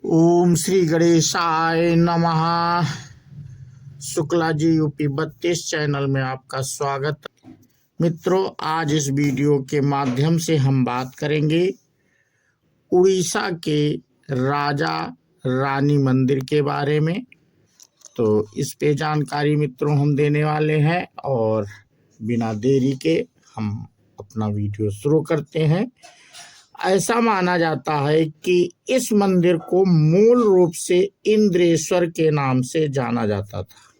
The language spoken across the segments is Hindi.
ओम श्री गणेशाय नमः। शुक्ला जी यूपी 32 चैनल में आपका स्वागत। मित्रों, आज इस वीडियो के माध्यम से हम बात करेंगे उड़ीसा के राजा रानी मंदिर के बारे में। तो इस पे जानकारी मित्रों हम देने वाले हैं और बिना देरी के हम अपना वीडियो शुरू करते हैं। ऐसा माना जाता है कि इस मंदिर को मूल रूप से इंद्रेश्वर के नाम से जाना जाता था।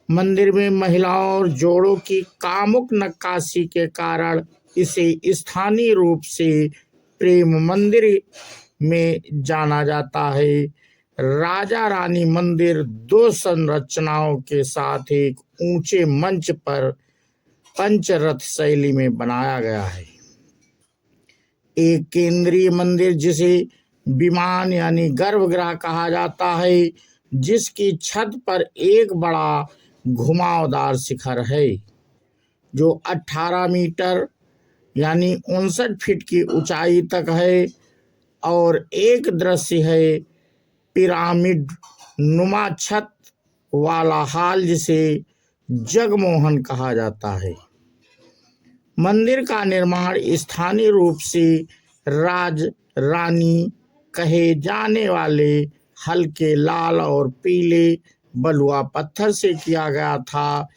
मंदिर में महिलाओं और जोड़ों की कामुक नक्काशी के कारण इसे स्थानीय रूप से प्रेम मंदिर में जाना जाता है। राजा रानी मंदिर दो संरचनाओं के साथ एक ऊंचे मंच पर पंचरथ शैली में बनाया गया है। एक केंद्रीय मंदिर जिसे विमान यानी गर्भगृह कहा जाता है, जिसकी छत पर एक बड़ा घुमावदार शिखर है जो 18 मीटर यानी 59 फीट की ऊंचाई तक है, और एक दृश्य है पिरामिड नुमा छत वाला हाल जिसे जगमोहन कहा जाता है। मंदिर का निर्माण स्थानीय रूप से राज रानी कहे जाने वाले हल्के लाल और पीले बलुआ पत्थर से किया गया था।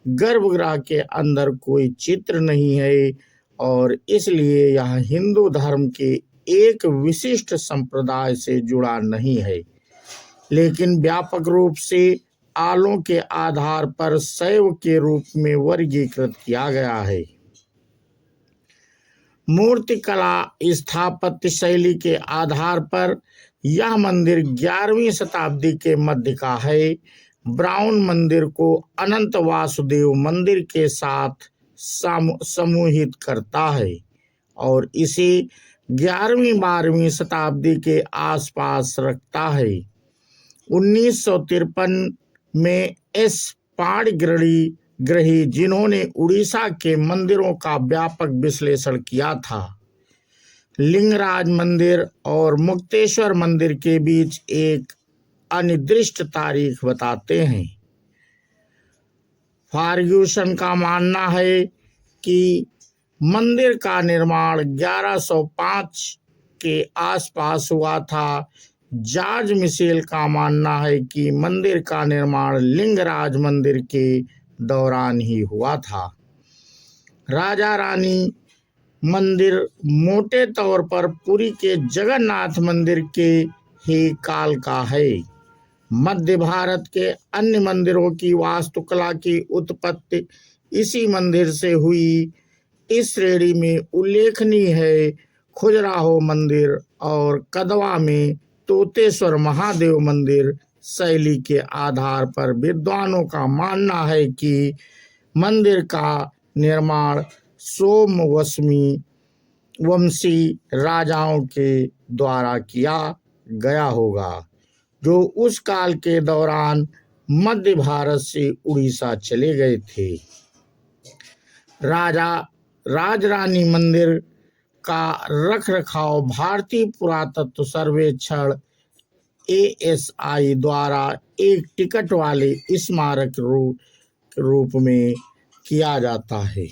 गर्भगृह के अंदर कोई चित्र नहीं है और इसलिए यह हिंदू धर्म के एक विशिष्ट संप्रदाय से जुड़ा नहीं है, लेकिन व्यापक रूप से आलों के आधार पर शैव के रूप में वर्गीकृत किया गया है। मूर्तिकला स्थापत्य शैली के आधार पर यह मंदिर 11वीं शताब्दी के मध्य का है। ब्राउन मंदिर को अनंत वासुदेव मंदिर के साथ समूहित करता है और इसे 11वीं-12वीं शताब्दी के आसपास रखता है। 1953 में एस पाणिग्रही जिन्होंने उड़ीसा के मंदिरों का व्यापक विश्लेषण किया था, लिंगराज मंदिर और मुक्तेश्वर मंदिर के बीच एक अनिर्दिष्ट तारीख बताते हैं। फर्ग्यूसन का मानना है कि मंदिर का निर्माण 1105 के आसपास हुआ था। जॉर्ज मिशेल का मानना है कि मंदिर का निर्माण लिंगराज मंदिर के दौरान ही हुआ था। राजा रानी मंदिर मोटे तौर पर पुरी के जगन्नाथ मंदिर के ही काल का है। मध्य भारत के अन्य मंदिरों की वास्तुकला की उत्पत्ति इसी मंदिर से हुई। इस श्रेणी में उल्लेखनीय है खजुराहो मंदिर और कदवा में तोतेश्वर महादेव मंदिर। शैली के आधार पर विद्वानों का मानना है कि मंदिर का निर्माण वंशी राजाओं के द्वारा किया गया होगा, जो उस काल के दौरान मध्य भारत से उड़ीसा चले गए थे। राजरानी मंदिर का रखरखाव भारतीय पुरातत्व सर्वेक्षण ASI द्वारा एक टिकट वाले स्मारक रूप में किया जाता है।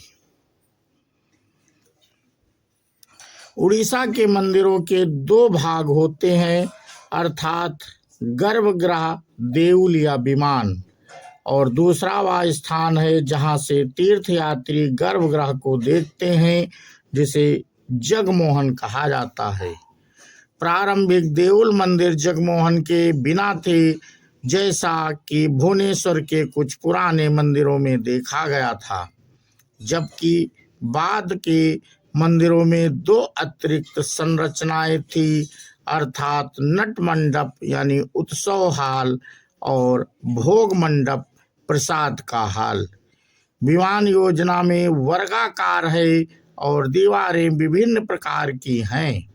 उड़ीसा के मंदिरों के दो भाग होते हैं, अर्थात गर्भगृह देउल या विमान, और दूसरा वह स्थान है जहां से तीर्थयात्री गर्भगृह को देखते हैं, जिसे जगमोहन कहा जाता है। प्रारंभिक देउल मंदिर जगमोहन के बिना थे, जैसा कि भुवनेश्वर के कुछ पुराने मंदिरों में देखा गया था, जबकि बाद के मंदिरों में दो अतिरिक्त संरचनाएं थी, अर्थात नट मंडप यानी उत्सव हाल और भोग मंडप प्रसाद का हाल। विमान योजना में वर्गाकार है और दीवारें विभिन्न प्रकार की हैं,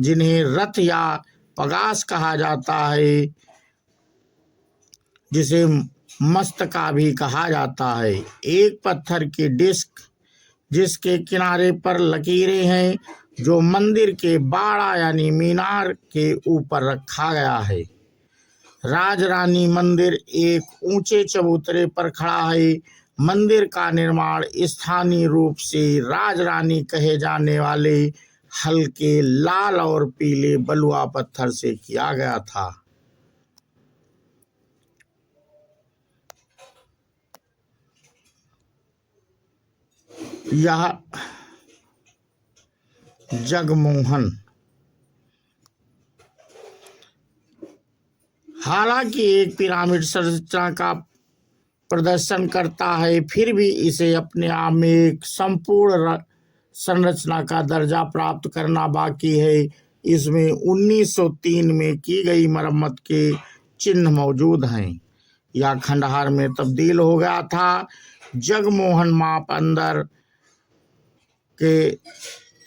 जिन्हें रथ या पगास कहा जाता है, जिसे मस्तका भी कहा जाता है। एक पत्थर की डिस्क जिसके किनारे पर लकीरें हैं, जो मंदिर के बाड़ा यानी मीनार के ऊपर रखा गया है। राजरानी मंदिर एक ऊंचे चबूतरे पर खड़ा है। मंदिर का निर्माण स्थानीय रूप से राजरानी कहे जाने वाले हल्के लाल और पीले बलुआ पत्थर से किया गया था। यह जगमोहन हालांकि एक पिरामिड संरचना का प्रदर्शन करता है, फिर भी इसे अपने आप में एक संपूर्ण संरचना का दर्जा प्राप्त करना बाकी है। इसमें 1903 में की गई मरम्मत के चिन्ह मौजूद हैं। यह खंडहर में तब्दील हो गया था। जगमोहन माप अंदर के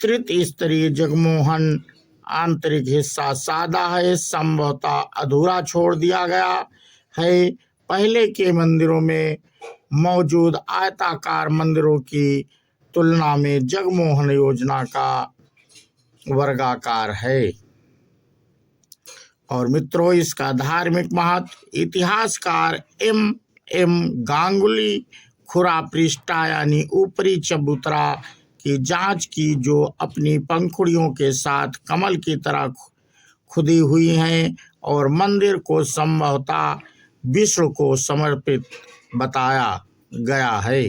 तृतीय स्तरीय जगमोहन आंतरिक हिस्सा सादा है, संभवतः अधूरा छोड़ दिया गया है। पहले के मंदिरों में मौजूद आयताकार मंदिरों की तुलना में जगमोहन योजना का वर्गाकार है। और मित्रों, इसका धार्मिक महत्व इतिहासकार एम गांगुली खुरा पृष्ठा यानी ऊपरी चबूतरा की जांच की, जो अपनी पंखुड़ियों के साथ कमल की तरह खुदी हुई हैं और मंदिर को संभवतः विष्णु को समर्पित बताया गया है।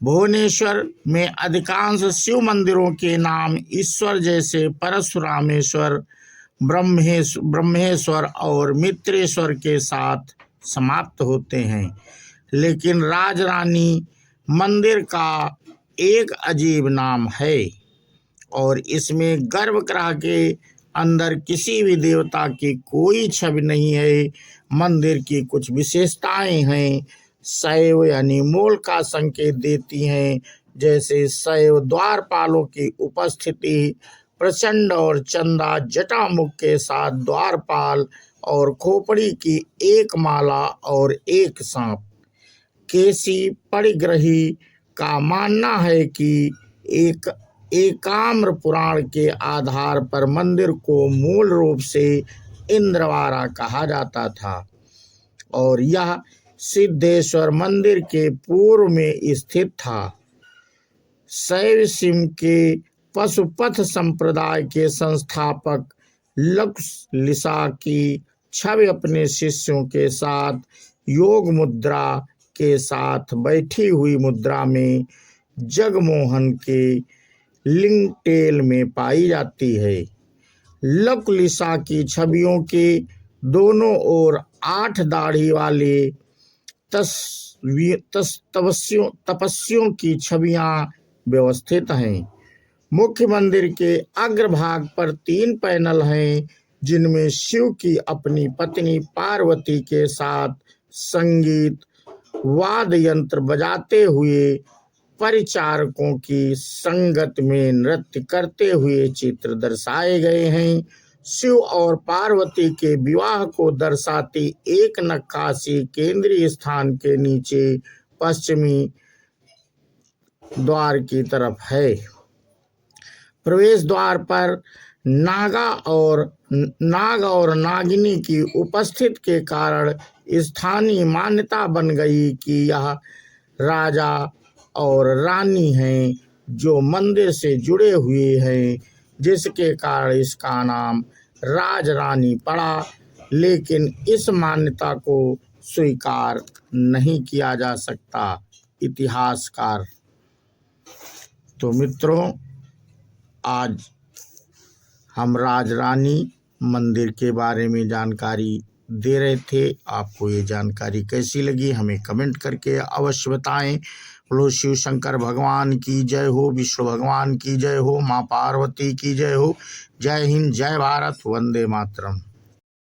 भुवनेश्वर में अधिकांश शिव मंदिरों के नाम ईश्वर जैसे परशुरामेश्वर, ब्रह्मेश्वर और मित्रेश्वर के साथ समाप्त होते हैं, लेकिन राजरानी मंदिर का एक अजीब नाम है और इसमें गर्भगृह के अंदर किसी भी देवता की कोई छवि नहीं है। मंदिर की कुछ विशेषताएं हैं। शैव यानी मूल का संकेत देती हैं, जैसे शैव द्वारपालों की उपस्थिति, प्रचंड और चंदा जटामुख के साथ द्वारपाल और खोपड़ी की एक माला और एक सांप। केसी परिग्रही का मानना है कि एकाम्र पुराण के आधार पर मंदिर को मूल रूप से इंद्रवारा कहा जाता था और यह सिद्धेश्वर मंदिर के पूर्व में स्थित था। शैव सिम के पशुपथ संप्रदाय के संस्थापक लकुलिसा की छवि अपने शिष्यों के साथ योग मुद्रा के साथ बैठी हुई मुद्रा में जगमोहन के लिंगटेल में पाई जाती है। लकुलिसा की छवियों के दोनों ओर 8 दाढ़ी वाले तपस्वियों की छवियां व्यवस्थित हैं। मुख्य मंदिर के अग्रभाग पर 3 पैनल हैं, जिनमें शिव की अपनी पत्नी पार्वती के साथ संगीत वाद्य यंत्र बजाते हुए परिचारकों की संगत में नृत्य करते हुए चित्र दर्शाए गए हैं। शिव और पार्वती के विवाह को दर्शाती एक नक्काशी केंद्रीय स्थान के नीचे पश्चिमी द्वार की तरफ है। प्रवेश द्वार पर नाग और नागिनी की उपस्थिति के कारण स्थानीय मान्यता बन गई कि यह राजा और रानी हैं जो मंदिर से जुड़े हुए हैं, जिसके कारण इसका नाम राजरानी पड़ा। लेकिन इस मान्यता को स्वीकार नहीं किया जा सकता। इतिहासकार। तो मित्रों, आज हम राजरानी मंदिर के बारे में जानकारी दे रहे थे। आपको ये जानकारी कैसी लगी हमें कमेंट करके अवश्य बताएं। बोलो शिव शंकर भगवान की जय हो, विष्णु भगवान की जय हो, माँ पार्वती की जय हो। जय हिंद, जय भारत, वंदे मातरम।